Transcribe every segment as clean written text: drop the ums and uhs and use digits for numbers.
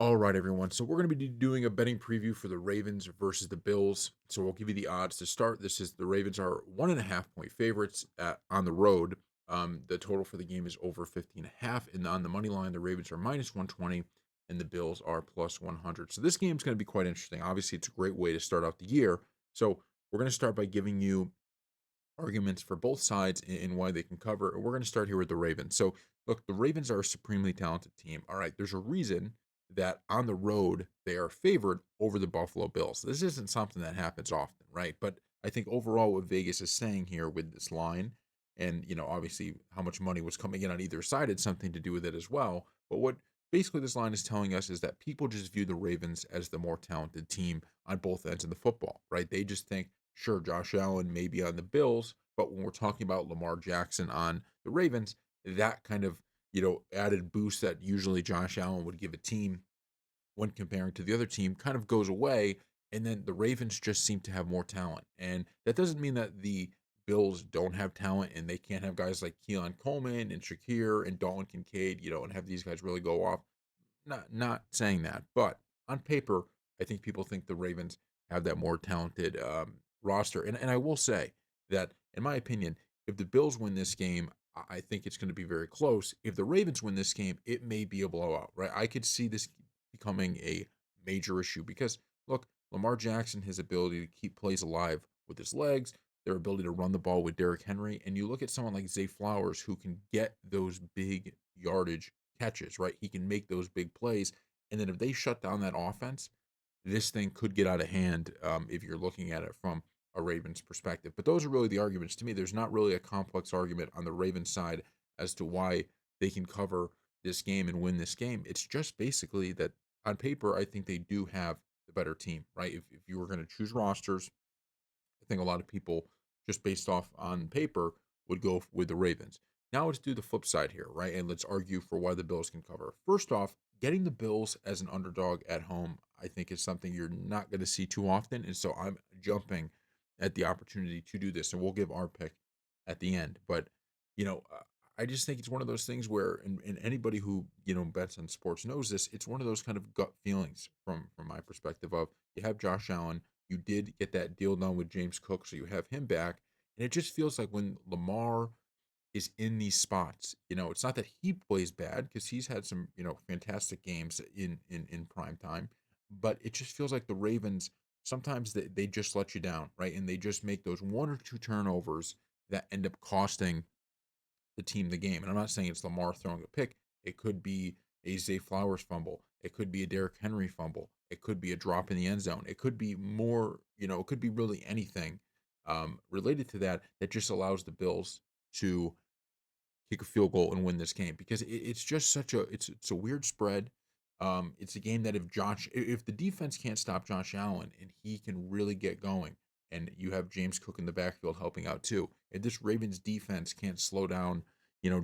All right, everyone. So we're going to be doing a betting preview for the Ravens versus the Bills. So we'll give you the odds to start. This is the Ravens are 1.5 point favorites on the road. The total for the game is over 15 and a half. And on the money line, the Ravens are minus 120 and the Bills are plus 100. So this game's going to be quite interesting. Obviously, it's a great way to start out the year. So we're going to start by giving you arguments for both sides and why they can cover. We're going to start here with the Ravens. So, look, the Ravens are a supremely talented team. All right, there's a reason that on the road they are favored over the Buffalo Bills. This isn't something that happens often, right? But I think overall, what Vegas is saying here with this line, and obviously how much money was coming in on either side had something to do with it as well. But what basically this line is telling us is that people just view the Ravens as the more talented team on both ends of the football, right? They just think, sure, Josh Allen may be on the Bills, but when we're talking about Lamar Jackson on the Ravens, that kind of, added boost that usually Josh Allen would give a team when comparing to the other team kind of goes away. And then the Ravens just seem to have more talent. And that doesn't mean that the Bills don't have talent and they can't have guys like Keon Coleman and Shakir and Dalton Kincaid, and have these guys really go off. Not saying that, but on paper, I think people think the Ravens have that more talented roster. And I will say that, in my opinion, if the Bills win this game, I think it's going to be very close. If the Ravens win this game, it may be a blowout, right? I could see this becoming a major issue because look, Lamar Jackson, his ability to keep plays alive with his legs, their ability to run the ball with Derrick Henry, and you look at someone like Zay Flowers who can get those big yardage catches, right? He can make those big plays. And then if they shut down that offense, this thing could get out of hand if you're looking at it from a Ravens perspective. But those are really the arguments to me. There's not really a complex argument on the Ravens side as to why they can cover this game and win this game. It's just basically that on paper, I think they do have the better team, right? If you were going to choose rosters, I think a lot of people, just based off on paper, would go with the Ravens. Now let's do the flip side here, right? And let's argue for why the Bills can cover. First off, getting the Bills as an underdog at home, I think, is something you're not going to see too often. And so I'm jumping at the opportunity to do this. And we'll give our pick at the end. But, you know, uh, I just think it's one of those things where, and anybody who, bets on sports knows this, it's one of those kind of gut feelings from my perspective of you have Josh Allen, you did get that deal done with James Cook, so you have him back. And it just feels like when Lamar is in these spots, it's not that he plays bad because he's had some, fantastic games in prime time, but it just feels like the Ravens sometimes they just let you down, right? And they just make those one or two turnovers that end up costing the team the game. And I'm not saying it's Lamar throwing a pick. It could be a Zay Flowers fumble. It could be a Derrick Henry fumble. It could be a drop in the end zone. It could be more, it could be really anything related to that that just allows the Bills to kick a field goal and win this game because it's just such a it's a weird spread. It's a game that if the defense can't stop Josh Allen and he can really get going, and you have James Cook in the backfield helping out too, if this Ravens defense can't slow down,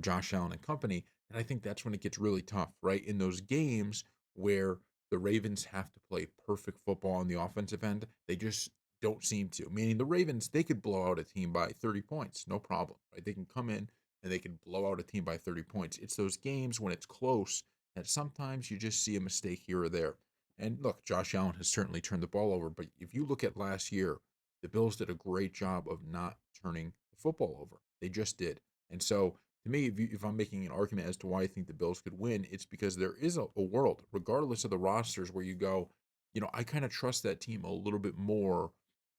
Josh Allen and company, and I think that's when it gets really tough, right? In those games where the Ravens have to play perfect football on the offensive end, they just don't seem to. Meaning the Ravens, they could blow out a team by 30 points, no problem, right? They can come in and they can blow out a team by 30 points. It's those games when it's close that sometimes you just see a mistake here or there. And look, Josh Allen has certainly turned the ball over, but if you look at last year, the Bills did a great job of not turning the football over. They just did. And so, to me, if I'm making an argument as to why I think the Bills could win, it's because there is a world, regardless of the rosters, where you go, I kind of trust that team a little bit more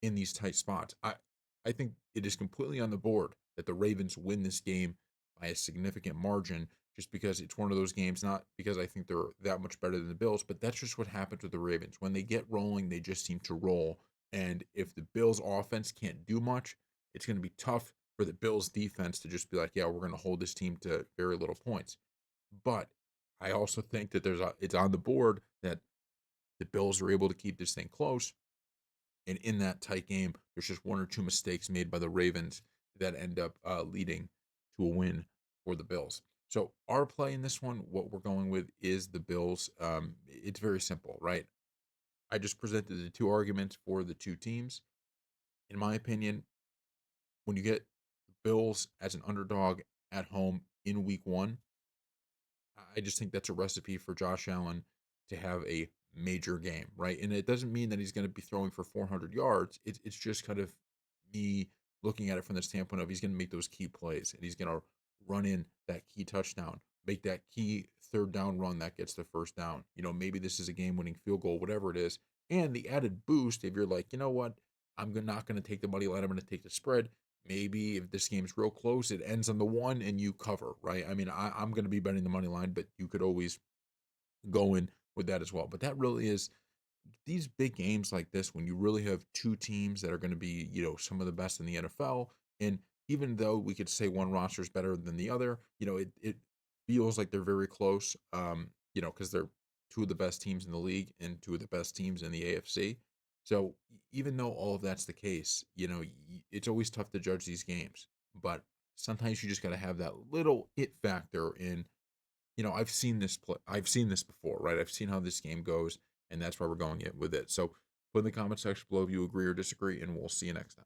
in these tight spots. I think it is completely on the board that the Ravens win this game by a significant margin just because it's one of those games, not because I think they're that much better than the Bills, but that's just what happens with the Ravens. When they get rolling, they just seem to roll. And if the Bills offense can't do much, it's going to be tough for the Bills defense to just be like, yeah, we're going to hold this team to very little points. But I also think that it's on the board that the Bills are able to keep this thing close, and in that tight game, there's just one or two mistakes made by the Ravens that end up leading to a win for the Bills. So our play in this one, what we're going with is the Bills. It's very simple, right? I just presented the two arguments for the two teams. In my opinion, when you get the Bills as an underdog at home in week one, I just think that's a recipe for Josh Allen to have a major game, right? And it doesn't mean that he's going to be throwing for 400 yards. It's just kind of me looking at it from the standpoint of he's going to make those key plays and he's going to run in that key touchdown, make that key third down run that gets the first down. Maybe this is a game winning field goal, whatever it is. And the added boost, if you're like, you know what, not going to take the money line, I'm going to take the spread. Maybe if this game's real close, it ends on the one and you cover, right? I mean, I'm going to be betting the money line, but you could always go in with that as well. But that really is these big games like this when you really have two teams that are going to be, some of the best in the NFL. And even though we could say one roster is better than the other, it feels like they're very close, because they're two of the best teams in the league and two of the best teams in the AFC. So even though all of that's the case, it's always tough to judge these games. But sometimes you just got to have that little it factor in. I've seen this play. I've seen this before, right? I've seen how this game goes, and that's why we're going it with it. So put in the comment section below if you agree or disagree, and we'll see you next time.